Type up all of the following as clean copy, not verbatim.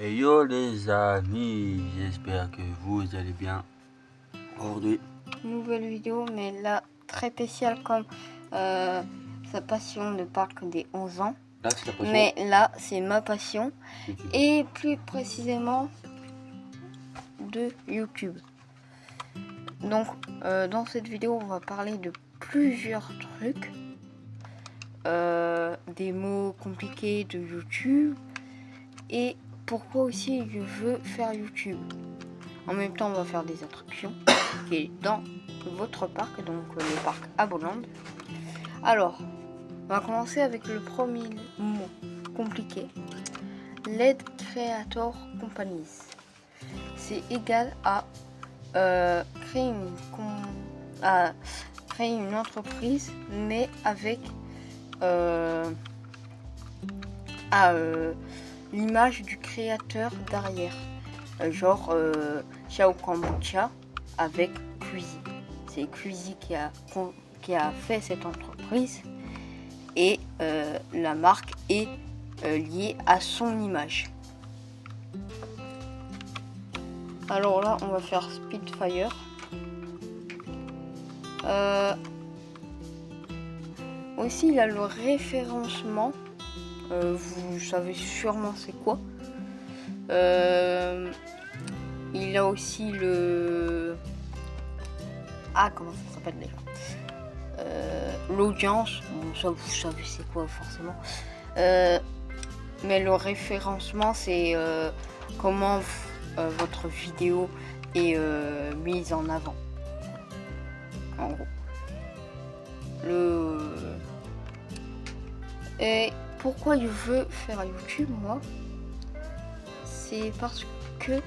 Yo les amis, j'espère que vous allez bien. Aujourd'hui, Nouvelle vidéo, mais là très spéciale comme sa passion ne parle que des 11 ans. là c'est la passion. Mais là c'est ma passion YouTube. et plus précisément de YouTube. Donc dans cette vidéo on va parler de plusieurs trucs, des mots compliqués de YouTube et pourquoi aussi je veux faire YouTube. En même temps on va faire des attractions qui est dans votre parc, donc le parc Aboland. Alors, on va commencer avec le premier mot compliqué. Lead Creator Companies. C'est égal à créer une entreprise, mais avec l'image du créateur derrière. Genre Xiao Kombucha avec Cluzy. C'est Cluzy qui a fait cette entreprise et la marque est liée à son image. Alors là, on va faire Spitfire. Aussi, il a le référencement. Vous savez sûrement c'est quoi. Il a aussi le... Ah, comment ça s'appelle déjà, l'audience. Bon, ça vous savez c'est quoi forcément. Mais le référencement, c'est comment votre vidéo est mise en avant. En gros. Et pourquoi je veux faire YouTube, moi? C'est parce que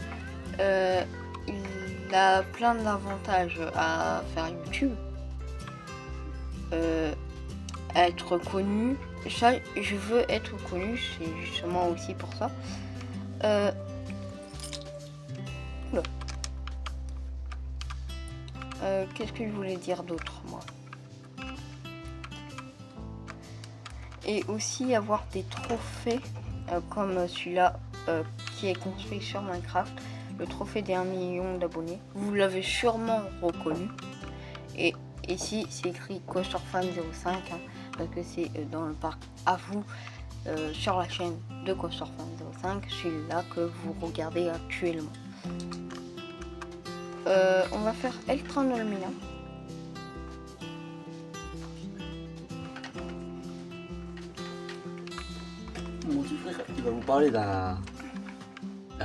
il a plein d'avantages à faire YouTube. Être connu, ça je veux être connu, c'est justement aussi pour ça. Qu'est-ce que je voulais dire d'autre, moi? Et aussi avoir des trophées comme celui-là qui est construit sur Minecraft, le trophée des 1 million d'abonnés. Vous l'avez sûrement reconnu. Et ici c'est écrit CoasterFan05 parce que c'est dans le parc à vous, sur la chaîne de CoasterFan05, celui-là que vous regardez actuellement. On va faire Eltron Almina. Mon petit frère, il va vous parler d'un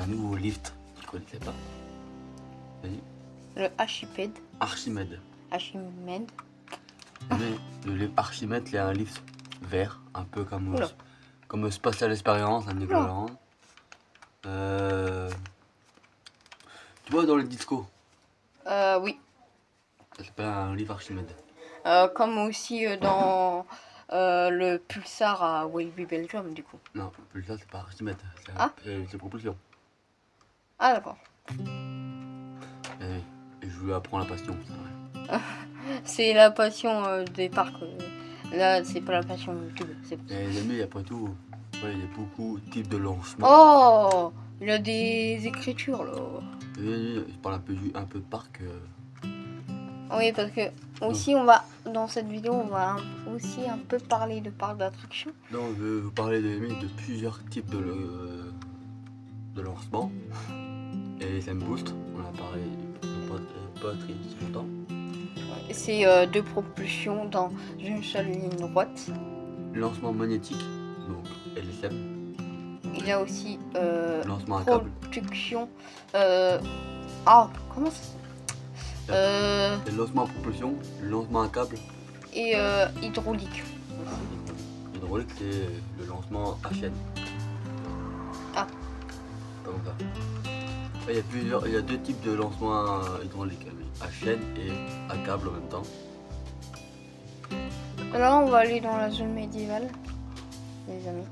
nouveau lift qu'il ne connaissait pas. Vas-y. Le Archipède. Archimède. Archimède. Mais le Archimède, il y a un lift vert, un peu comme Spatial Experience, un équivalent. Tu vois dans le disco, Oui. ça s'appelle un lift Archimède. Comme aussi dans le Pulsar à Wavy Belgium, du coup. Non, ça c'est pas Archimède, c'est propulsion. Ah d'accord. Et je lui apprends la passion, c'est vrai. C'est la passion des parcs. Là, c'est pas la passion YouTube. Et les amis, après tout, ouais, il y a beaucoup de types de lancements. Oh, il a des écritures là. Je parle un peu de parc. Oui, parce que aussi on va, dans cette vidéo, on va aussi un peu parler de parcs d'attractions. Donc je vais vous parler de plusieurs types de lancements. Et les M Boost, on a parlé pas très longtemps. C'est de propulsion dans une seule ligne droite. Lancement magnétique, donc LSM. Il y a aussi lancement à câble. production. Ah, comment ça? Le lancement à propulsion, le lancement à câble. Et hydraulique. Hydraulique, c'est le lancement à chaîne. Ah. Comme ça. Il y a deux types de lancement hydraulique, à chaîne et à câble en même temps. Là, on va aller dans la zone médiévale, les amis.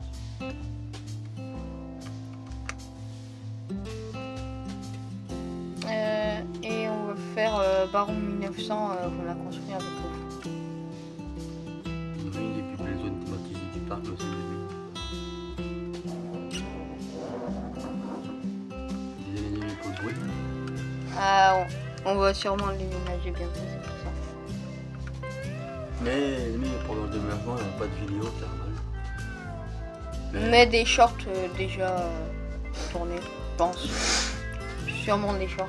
Et on va faire Baron 1900 qu'on a construit avec vous. Une des plus belles zones thématisées du parc aussi. On va sûrement déménager bientôt, c'est pour ça. Mais pendant le déménagement, il n'y a pas de vidéo, c'est normal. Mais des shorts déjà tournés, je pense. Sûrement des shorts.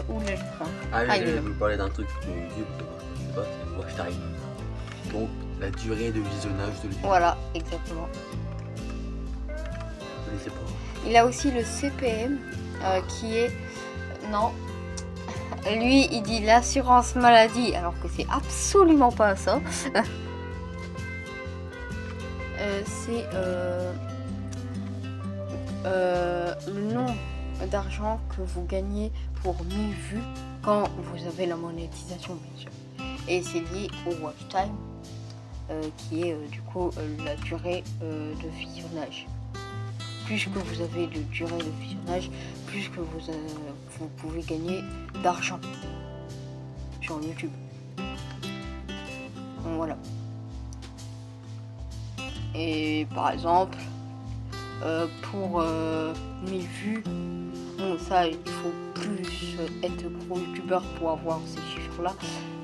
Où est le frein? Ah, il je est là. vais vous parler d'un truc sur YouTube, je sais pas, c'est le watch time. Donc, la durée de visionnage de vidéo. Voilà, exactement. Je ne sais pas. Il a aussi le CPM qui est... Non. Lui, il dit l'assurance maladie, alors que c'est absolument pas ça. C'est le nombre d'argent que vous gagnez pour 1000 vues quand vous avez la monétisation, bien sûr. Et c'est lié au watch time, qui est du coup la durée de visionnage. Plus que vous avez de durée de visionnage, plus que vous pouvez gagner d'argent sur YouTube. Donc voilà. Et par exemple, pour 1000 vues, bon ça il faut plus être gros youtubeur pour avoir ces chiffres là,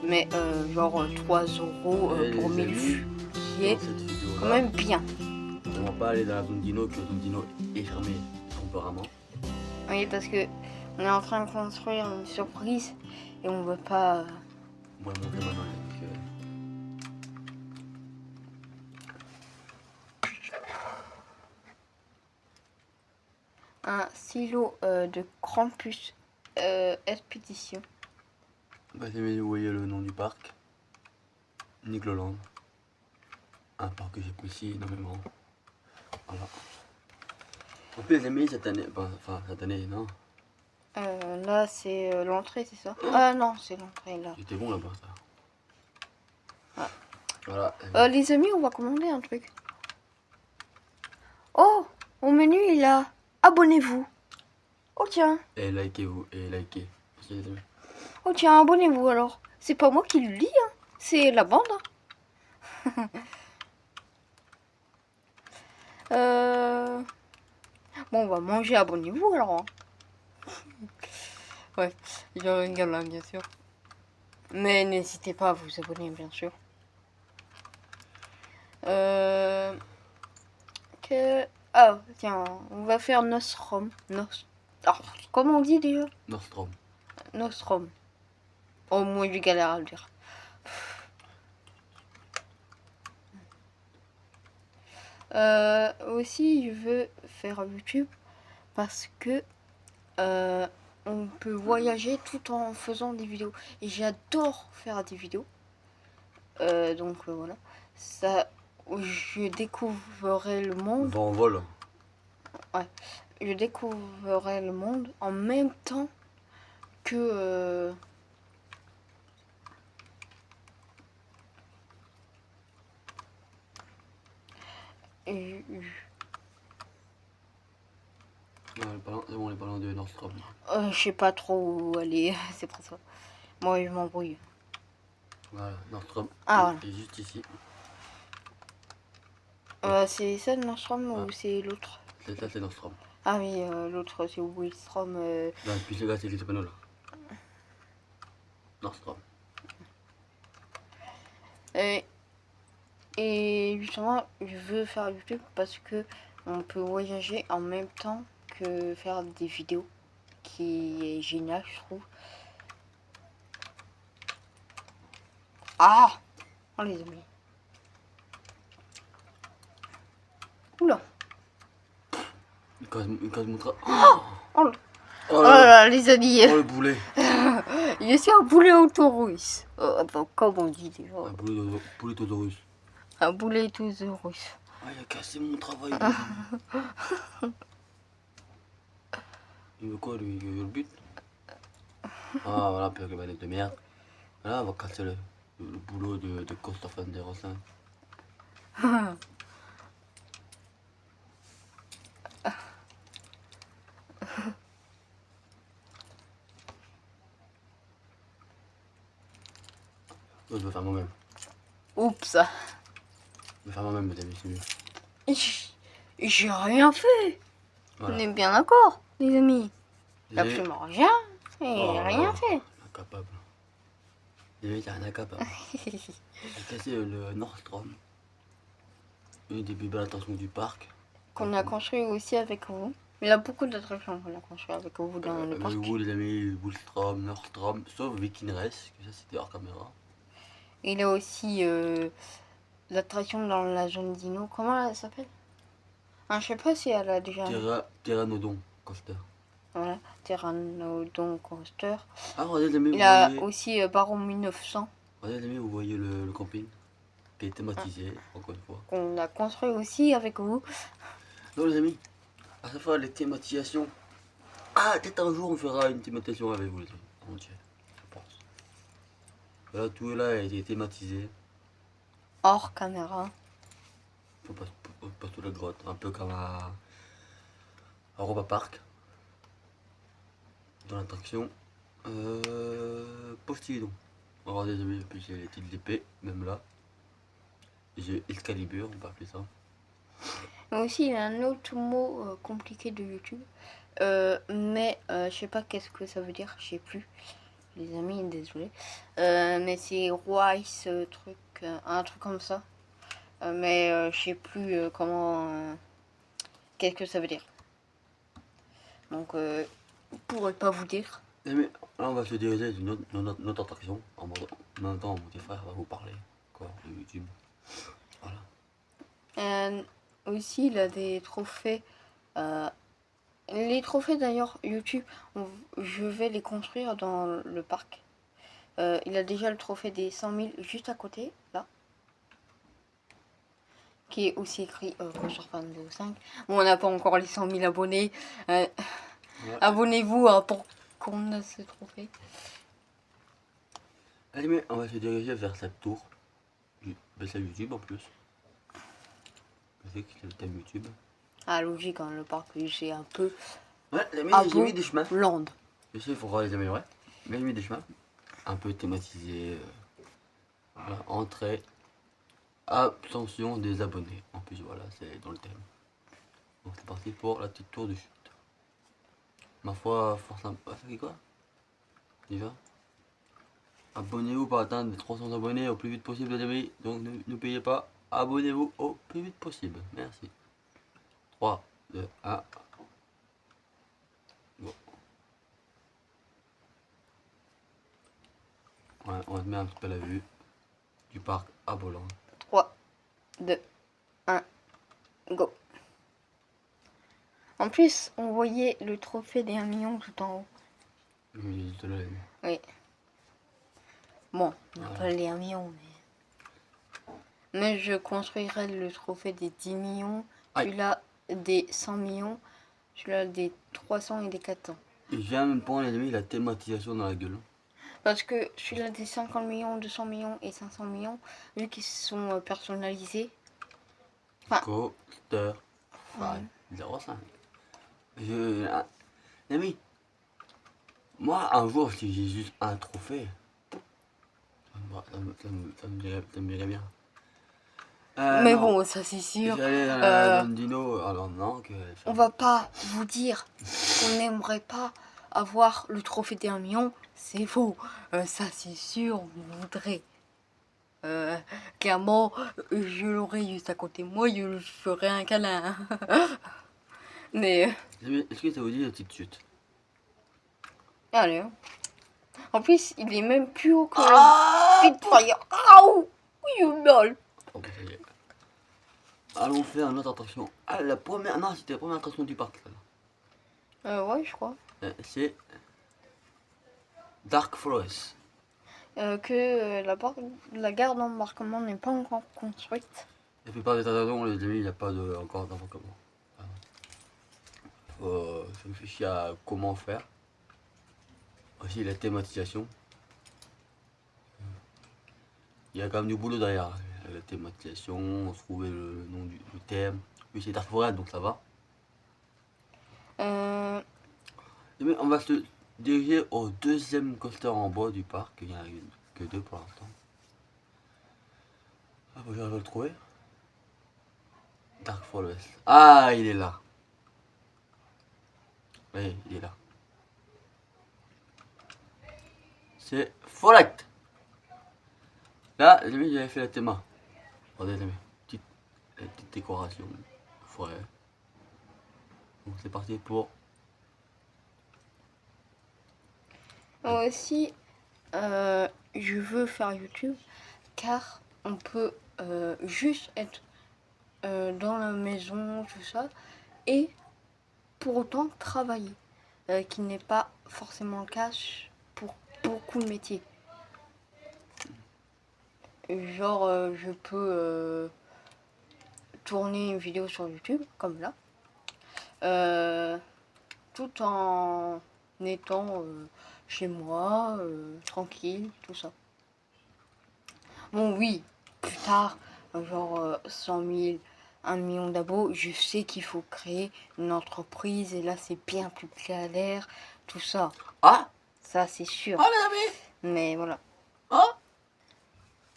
mais genre 3 euros pour 1000 vues, qui est Dans cette vidéo-là, quand même bien. on va pas aller dans la zone dino, que la zone dino est fermée temporairement. Oui, parce que on est en train de construire une surprise et on veut pas. On va le montrer maintenant avec. Un silo de Krampus expédition. Bah, vous voyez le nom du parc. Nickloland. Un parc que j'apprécie énormément. Voilà. En plus, les amis, cette année, enfin cette année, non. Là c'est l'entrée, c'est ça? Ah non, c'est l'entrée là. C'était bon là-bas, ça. Ah. Voilà. Les amis, on va commander un truc. Oh, au menu il a abonnez-vous. Oh tiens, Et likez-vous, et likez. Merci, les amis. oh tiens, abonnez-vous alors. C'est pas moi qui le lis, hein. C'est la bande. Hein. Bon, on va manger, abonnez-vous alors. Hein. Ouais, je rigole là, bien sûr. Mais n'hésitez pas à vous abonner, bien sûr. Ah, tiens, on va faire Nostrum. Alors, comment on dit déjà? Nostrum. Nostrum. Oh, moi, je galère à le dire. Aussi, je veux faire YouTube parce que on peut voyager tout en faisant des vidéos. Et j'adore faire des vidéos. Donc voilà. Ça, je découvrirai le monde. Va en vol. Ouais. Je découvrirai le monde en même temps que... C'est bon, on est pas loin de Nordstrom. Je sais pas trop où aller, c'est pour ça. Moi, je m'embrouille. Voilà, Nordstrom. Ah, voilà. Et juste ici. C'est ça le Nordstrom ou Ouais. c'est l'autre? Ça, c'est Nordstrom. Ah oui, l'autre c'est Willstrom. Là, puis là, c'est les panneaux là. Nordstrom. Et justement, je veux faire YouTube parce que on peut voyager en même temps que faire des vidéos, qui est génial, je trouve. Ah! Oh les amis. Oula! Il casse mon tra... Oh, Oh là là, les amis! Oh, le boulet. Je suis un boulet autorusse. Comme on dit déjà. Un boulet Todorus. Un boulet autorusse. Ah, il a cassé mon travail. Il veut quoi, lui? Il veut le but? Ah, voilà, puis avec la manette de merde. Voilà, on va casser le boulot de Christophe Andersen. Je vais faire moi-même. Oups! Je vais faire moi-même, mes amis, c'est mieux. J'ai rien fait! Voilà. On est bien d'accord, les amis. Il n'a absolument rien. Et Oh là rien là, fait. incapable. Il est un incapable. Il a cassé le Nordstrom. Une des plus belles attractions du parc. Qu'on a construit aussi avec vous. Il y a beaucoup d'attractions qu'on a construit avec vous dans le Avec parc. vous, les amis, Bullstrom, Nordstrom, sauf Viking Race, que ça c'était hors caméra. Il y a aussi l'attraction dans la zone dino. Comment elle s'appelle? Je sais pas si elle a déjà. Pteranodon Coaster. Voilà, Pteranodon Coaster. Ah, regardez les amis, Il vous a voyez. aussi Baron 1900 Regardez les amis, vous voyez le camping qui est thématisé, encore une fois. qu'on a construit aussi avec vous. Donc les amis, à chaque fois les thématisations. Ah, peut-être un jour on fera une thématisation avec vous les amis, en entier, je pense. Voilà, tout là a été thématisé. Hors caméra. Pas sous la grotte, un peu comme à Europa Park. Dans l'attraction. Postillon. Regardez les amis, puis j'ai les petites épées, même là. J'ai Excalibur, on peut appeler ça. Et aussi, il y a un autre mot compliqué de YouTube. Mais je sais pas qu'est-ce que ça veut dire, je sais plus. Les amis, désolé. Mais c'est Royce, truc, un truc comme ça. Mais je sais plus comment. Qu'est-ce que ça veut dire. Donc, je pourrais pas vous dire. Mais là, on va se diriger sur notre attraction. En même temps, mon petit frère va vous parler encore de YouTube. Voilà. Aussi, il a des trophées. Les trophées d'ailleurs, YouTube, je vais les construire dans le parc. Il a déjà le trophée des 100 000 juste à côté, là. Qui est aussi écrit Coaster Fan 5. Bon, on n'a pas encore les 100 000 abonnés. Ouais. Abonnez-vous pour qu'on ait ce trophée. Allez, mais on va se diriger vers cette tour. C'est YouTube en plus. Je sais que c'est le thème YouTube. Ah, logique, hein, le parc, c'est un peu Ouais, les amis, Ah j'ai bon mis des chemins. land. Je sais, il faut voir les améliorer. Mais j'ai mis des chemins. Un peu thématisés. Voilà, entrée. Attention des abonnés. En plus, voilà, c'est dans le thème. Donc c'est parti pour la petite tour de chute. Ma foi, force sympa. Ça fait quoi déjà? Abonnez-vous pour atteindre les 300 abonnés au plus vite possible les amis. Donc ne payez pas. Abonnez-vous au plus vite possible. Merci. 3, 2, 1. Bon. Ouais, on va te mettre un petit peu la vue du parc à Boland. 3, 2, 1, go. En plus, on voyait le trophée des 1 million tout en haut. Oui, je te l'ai vu. Oui. Bon, on n'a Ouais. pas les 1 million, mais je construirai le trophée des 10 millions, Aïe. celui-là des 100 millions, celui-là des 300 et des 400. Et j'ai même pas les amis la thématisation dans la gueule. Parce que celui-là des 50 millions, 200 millions et 500 millions, vu qu'ils sont personnalisés. Coaster 5 05. Les amis, moi un jour si j'ai juste un trophée, ça me dirait bien. Mais non. bon, ça c'est sûr. J'allais dans la zone dino, alors non que. On va pas vous dire qu'on n'aimerait pas avoir le trophée des 1 million, c'est faux. Ça c'est sûr, on voudrait. Clairement, je l'aurais juste à côté de moi, je lui ferais un câlin. Mais, Est-ce que ça vous dit la petite chute? allez. Hein. En plus, il est même plus haut que Ah Spitfire. Aouh, il me mal. Oh, bah, ça y est. Allons faire une autre attraction. Ah, la première. Non, c'était la première attraction du parc, là. Ouais, je crois. C'est. Dark Forest. Que la gare d'embarquement n'est pas encore construite. La plupart des attractions, les amis, il n'y a pas encore d'embarquement. Je réfléchis à comment faire. Aussi la thématisation. Il y a quand même du boulot derrière. La thématisation, trouver le nom du thème. Oui, c'est Dark Forest, donc ça va. Mais on va se diriger au deuxième coaster en bois du parc. Il n'y en a que deux pour l'instant. Ah, bah, j'arrive à le trouver. Dark Forest. Ah, il est là. Oui, il est là. c'est Forect. Là, les amis, j'avais fait la théma. Regardez, les amis, petite décoration. Forêt. Donc c'est parti pour. Moi aussi, je veux faire YouTube car on peut juste être dans la maison, tout ça, et pour autant travailler, qui n'est pas forcément le cas pour beaucoup de métiers. Genre, je peux tourner une vidéo sur YouTube, comme là, tout en étant chez moi, tranquille, tout ça. Bon, oui, plus tard, genre 100 000, 1 million d'abos, je sais qu'il faut créer une entreprise et là c'est bien plus galère, tout ça. Ah, Ça c'est sûr. ah les amis. Mais voilà. Oh,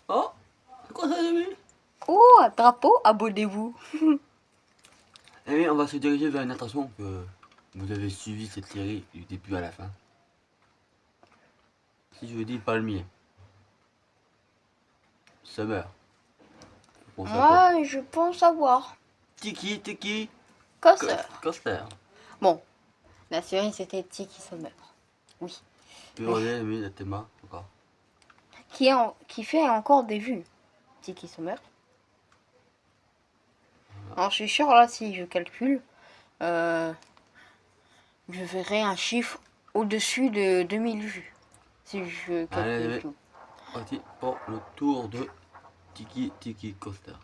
oh, c'est quoi ça les amis? Oh, un drapeau, abonnez-vous. Les amis, on va se diriger vers une attraction que vous avez suivi cette série du début à la fin. Si je vous dis palmier. Summer. Vous pensez à quoi? Moi, je pense savoir. Tiki Coaster. Coaster. Bon, la série c'était Tiki Summer. Oui. Puis regardez les amis, la théma encore. Qui fait encore des vues. Tiki Summer. Alors je suis sûr là, si je calcule, je verrai un chiffre au-dessus de 2000 vues. Si je calcule Allez, tout. parti pour le tour de Tiki Coaster.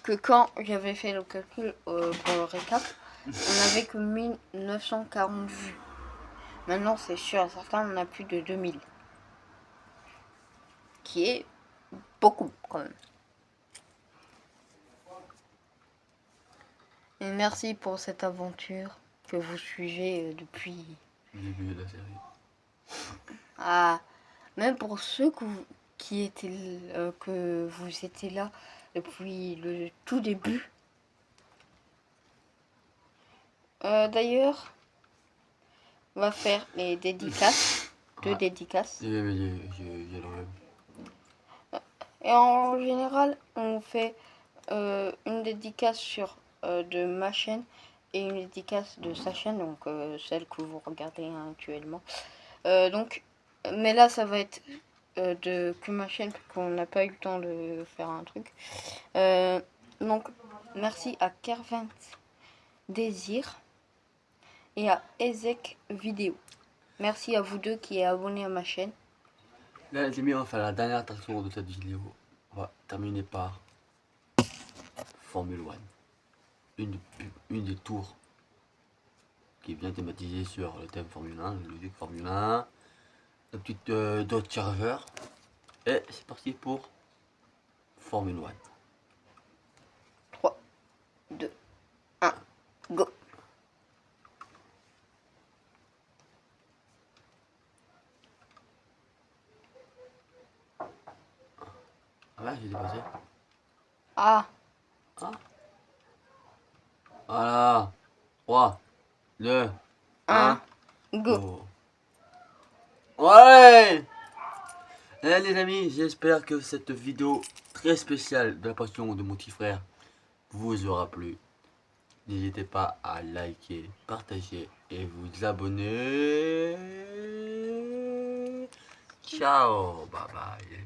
Que quand j'avais fait le calcul pour le récap, on n'avait que 1940 vues. Maintenant, c'est sûr, certains on a plus de 2000. Qui est beaucoup quand même. Et merci pour cette aventure que vous suivez depuis. Le début de la série. Ah, même pour ceux que vous étiez là depuis le tout début. D'ailleurs, on va faire les dédicaces. Deux Ouais. dédicaces. J'ai le même. Et en général, on fait une dédicace sur de ma chaîne et une dédicace de sa chaîne, donc celle que vous regardez actuellement. Donc, mais là, ça va être que ma chaîne, parce qu'on n'a pas eu le temps de faire un truc. Donc, merci à Kervin Désir et à Ezek Vidéo. Merci à vous deux qui êtes abonnés à ma chaîne. Là les amis, on va faire la dernière attraction de cette vidéo. On va terminer par Formule 1. Une des tours qui est bien thématisée sur le thème Formule 1, le logique Formule 1. La petite Dodge Charger. Et c'est parti pour Formule 1. 3, 2, 1, go! Ah ouais, j'ai dépassé. Ah, Ah. Voilà. 3, 2, 1, go! Ouais. Eh les amis, j'espère que cette vidéo très spéciale de la passion de mon petit frère vous aura plu. N'hésitez pas à liker, partager et vous abonner. Ciao, bye bye.